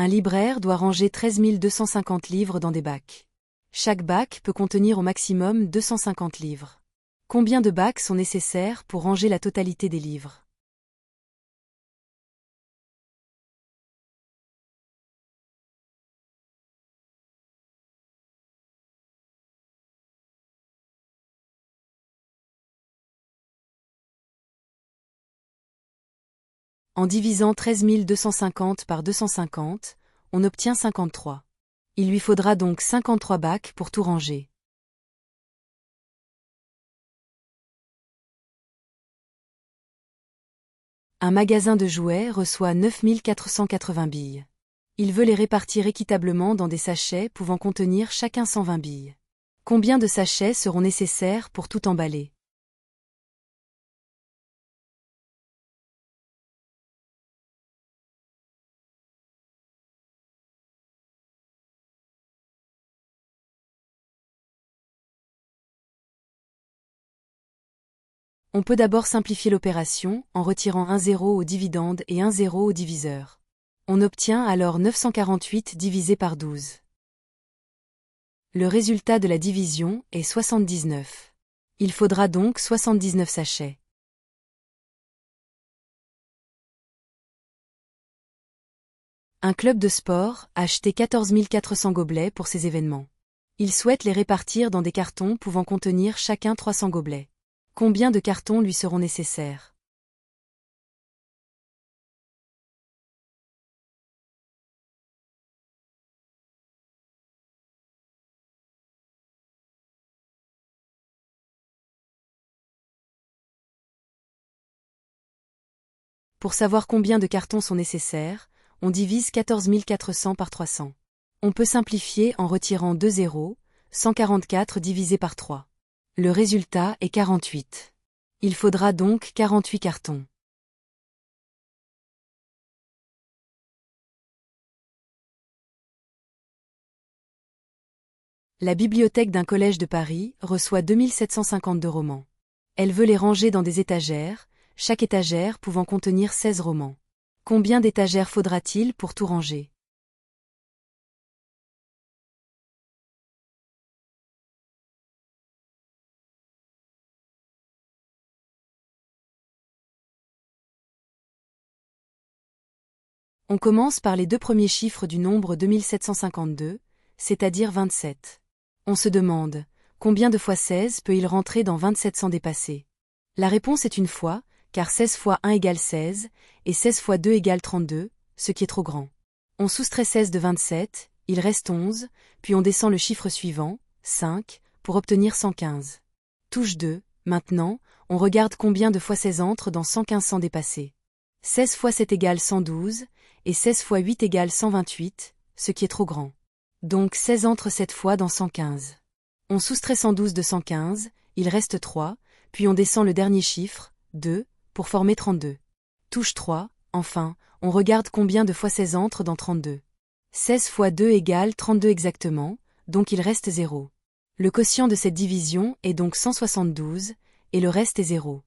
Un libraire doit ranger 13 250 livres dans des bacs. Chaque bac peut contenir au maximum 250 livres. Combien de bacs sont nécessaires pour ranger la totalité des livres? En divisant 13 250 par 250, on obtient 53. Il lui faudra donc 53 bacs pour tout ranger. Un magasin de jouets reçoit 9 480 billes. Il veut les répartir équitablement dans des sachets pouvant contenir chacun 120 billes. Combien de sachets seront nécessaires pour tout emballer? On peut d'abord simplifier l'opération en retirant un 0 au dividende et un 0 au diviseur. On obtient alors 948 divisé par 12. Le résultat de la division est 79. Il faudra donc 79 sachets. Un club de sport a acheté 14 400 gobelets pour ses événements. Il souhaite les répartir dans des cartons pouvant contenir chacun 300 gobelets. Combien de cartons lui seront nécessaires? Pour savoir combien de cartons sont nécessaires, on divise 14 400 par 300. On peut simplifier en retirant 2 zéros, 144 divisé par 3. Le résultat est 48. Il faudra donc 48 cartons. La bibliothèque d'un collège de Paris reçoit 2752 romans. Elle veut les ranger dans des étagères, chaque étagère pouvant contenir 16 romans. Combien d'étagères faudra-t-il pour tout ranger? On commence par les deux premiers chiffres du nombre 2752, c'est-à-dire 27. On se demande, combien de fois 16 peut-il rentrer dans 27 sans dépasser? La réponse est une fois, car 16 fois 1 égale 16, et 16 fois 2 égale 32, ce qui est trop grand. On soustrait 16 de 27, il reste 11, puis on descend le chiffre suivant, 5, pour obtenir 115. Touche 2, maintenant, on regarde combien de fois 16 entre dans 115 sans dépasser. 16 fois 7 égale 112, et 16 fois 8 égale 128, ce qui est trop grand. Donc 16 entre 7 fois dans 115. On soustrait 112 de 115, il reste 3, puis on descend le dernier chiffre, 2, pour former 32. Touche 3, enfin, on regarde combien de fois 16 entre dans 32. 16 fois 2 égale 32 exactement, donc il reste 0. Le quotient de cette division est donc 172, et le reste est 0.